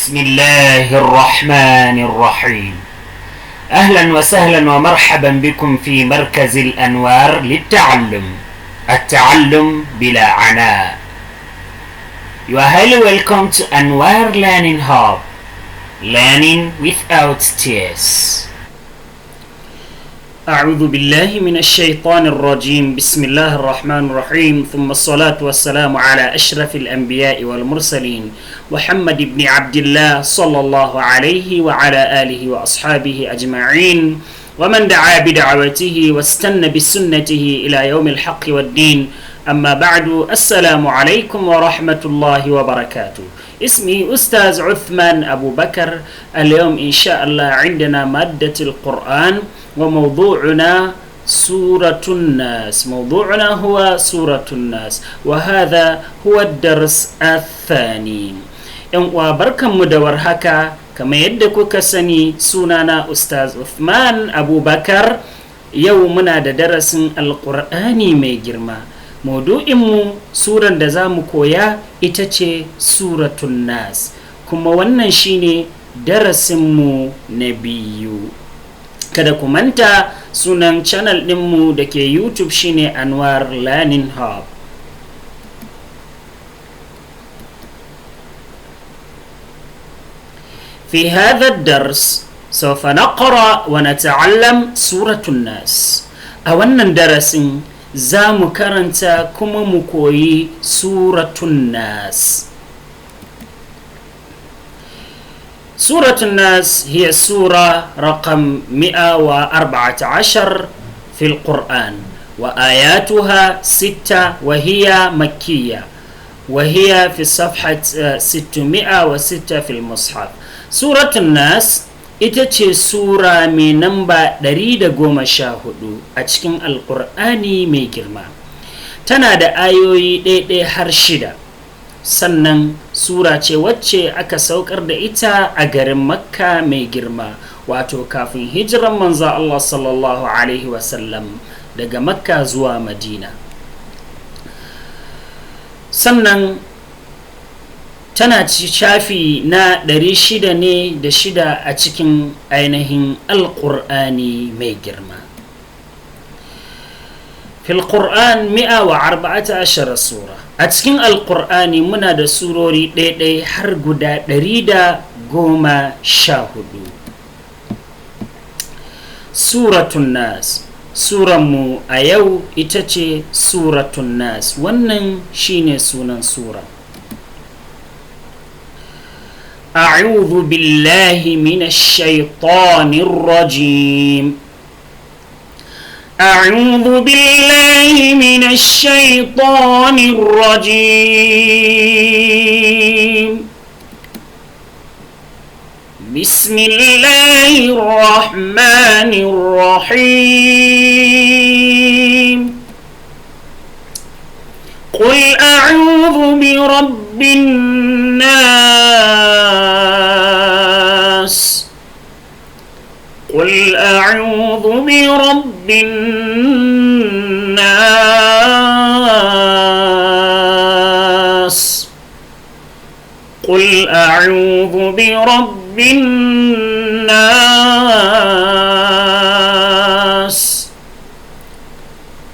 بسم الله الرحمن الرحيم. أهلا وسهلا ومرحبا بكم في مركز الأنوار للتعلم، التعلم بلا عناء. You are highly welcome to Anwar Learning Hub, learning without tears. أعوذ بالله من الشيطان الرجيم. بسم الله الرحمن الرحيم، ثم الصلاة والسلام على أشرف الأنبياء والمرسلين محمد بن عبد الله صلى الله عليه وعلى آله وأصحابه أجمعين، ومن دعا بدعوته واستنى بسنته إلى يوم الحق والدين. أما بعد، السلام عليكم ورحمة الله وبركاته. اسمي أستاذ عثمان أبو بكر. اليوم إن شاء الله عندنا مادة القرآن، وموضوعنا سورة الناس. موضوعنا هو سورة الناس، وهذا هو الدرس الثاني. وبركة مدور هكا كما يدكو كسني سونانا أستاذ عثمان أبو بكر. يومنا درس القرآن ميجرما. موضوعنا سورة دزام كويا إتاچه سورة الناس، كما وننشيني درسمو نبيو. Kada ku manta sunan channel ɗinmu da ke YouTube shine Anwar Learning Hub. في هذا الدرس سوف نقرأ ونتعلم سورة الناس. أولا درس زام كرنتا كما مكوي سورة الناس. سورة الناس هي سورة رقم 114 في القرآن، وآياتها 6، وهي مكية، وهي في صفحة 606 في المصحف. سورة الناس itace sura mai namba 114 a cikin alƙur'ani mai girma. Tana da ayoyi ɗaiɗai har 6. Sannan sura ce wacce aka saukar da ita a garin Makka mai girma, wato kafin hijiran manzo Allah sallallahu alaihi wasallam daga Makka zuwa Madina. Sannan tana shafi na 600 ne da 6 a cikin ainihin alƙur'ani mai girma. fil Qur'an 114 sura. A cikin alƙur'ani muna da surori ɗaiɗai har guda 114. Suratun Nas. Suranmu a yau ita ce Suratun Nas. Wannan shine sunan sura. أعوذ بالله من الشيطان الرجيم. أعوذ بالله من الشيطان الرجيم. بسم الله الرحمن الرحيم. قل أعوذ برب الناس. قل أعوذ برب الناس. قل أعوذ برب الناس.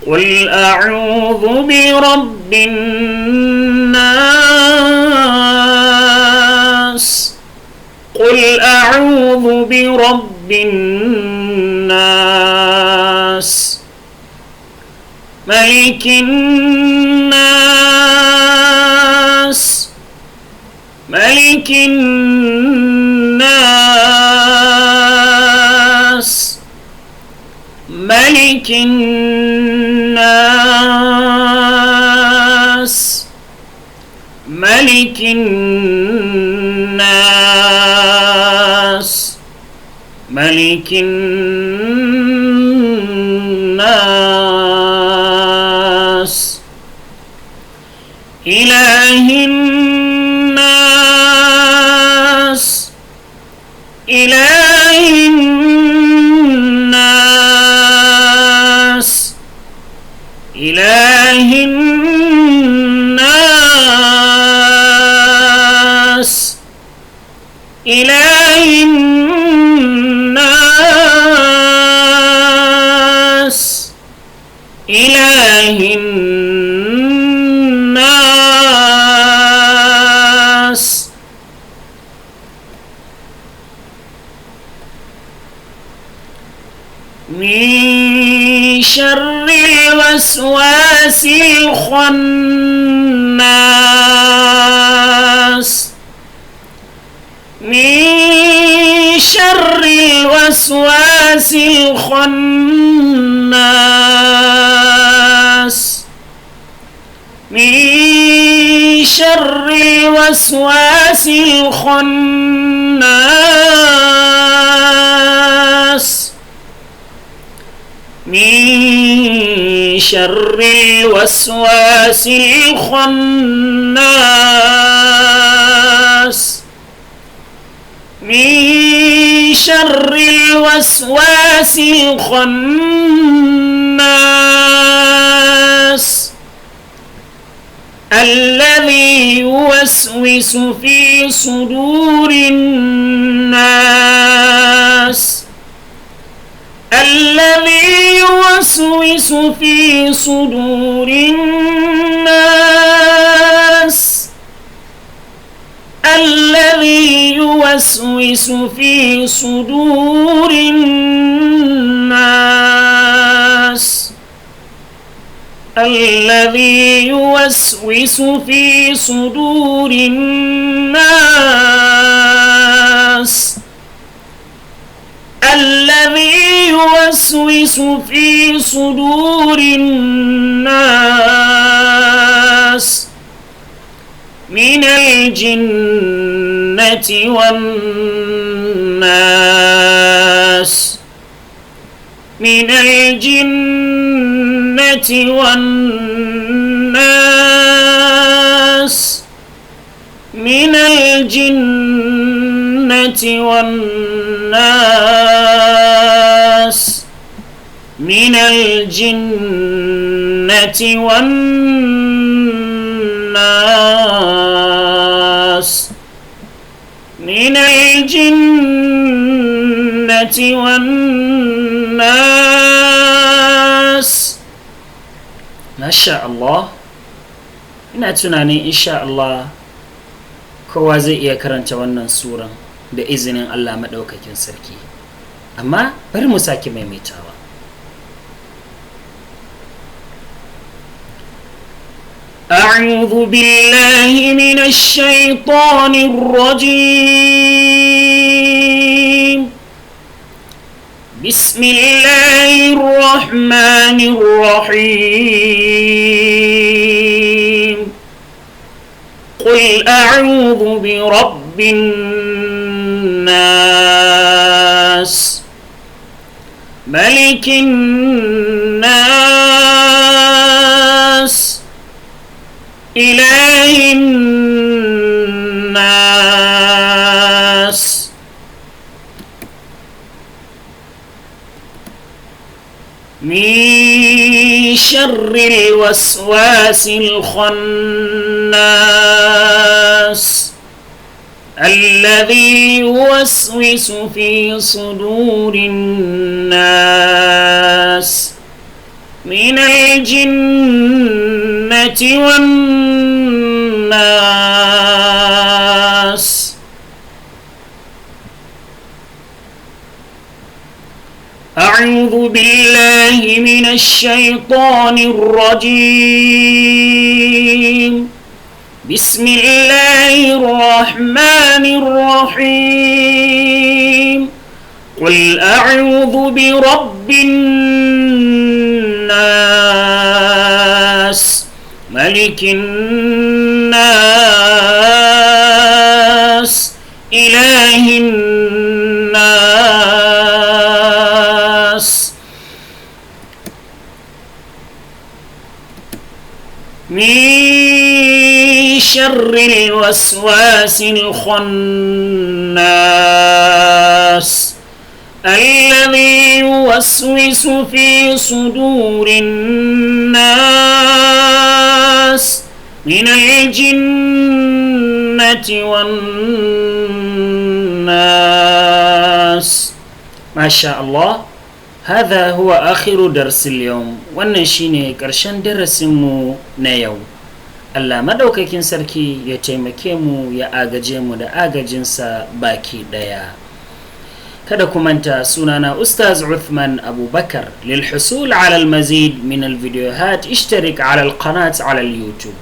قل أعوذ برب الناس. قل أعوذ برب الناس. ملك الناس. ملك الناس. ملك الناس. ملك الناس. ملك الناس. إله الناس. إله الناس. إله الناس. الوسواس الخناس من شر الوسواس الخناس من شر الوسواس الخناس من شر الوسواس الخناس من شر الوسواس الخناس الذي يوسوس في صدور الناس الذي يوسوس في صدور الناس الذي يوسوس في صدور الناس الذي يوسوس في صدور الناس الذي يوسوس في صدور الناس من الجنة والناس من الجنة والناس من الجنة والناس من الجنة والناس من الجنة والناس. ما شاء الله. ina tunanin insha Allah kowa zai iya karanta wannan suran da izinin Allah madaukakin sarki, amma bari mu sake maimaitawa. أعوذ بالله من الشيطان الرجيم بسم الله الرحمن الرحيم قل أعوذ برب الناس ملك الناس إله الناس من شر الوسواس الخناس الذي يوسوس في صدور الناس من الجنة والناس. أعوذ بالله من الشيطان الرجيم بسم الله الرحمن الرحيم قل أعوذ برب الناس ملك الناس إله الناس من شر الوسواس الخناس الذي يوسوس في صدور الناس من الجنة والناس. ما شاء الله. هذا هو آخر درس اليوم. wannan shine ƙarshen darasinmu na yau. Allah madaukakin sarki ya taimake mu ya agaje mu da agajinsa baki daya. kada ku manta sunana Ustaz Uthman Abubakar. للحصول على المزيد من الفيديوهات اشترك على القناة على اليوتيوب.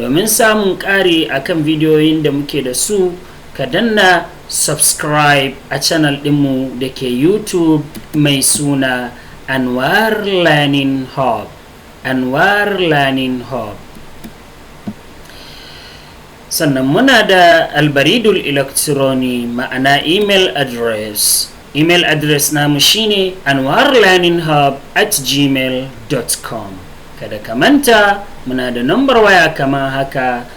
domin samun ƙari akan bidiyoyin da muke da su ka danna subscribe a channel ɗinmu da ke YouTube mai suna Anwar Learning Hub. Anwar Learning Hub. Sannan muna da albaridul electroni ma'ana email address. Email address namu shine anwarlearninghub@gmail.com. kada ka manta muna da nambar waya kamar haka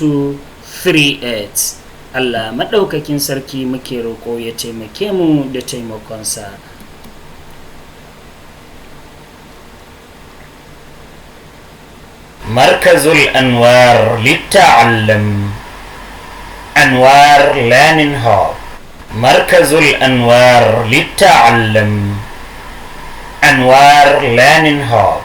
08032772238. Allah maɗaukakin sarki muke roƙo ya taimake mu da taimakonsa. Markazul Anwar litta'allam. Anwar Learning Hub. مركز الأنوار للتعلم. أنوار ليرنينج هاب.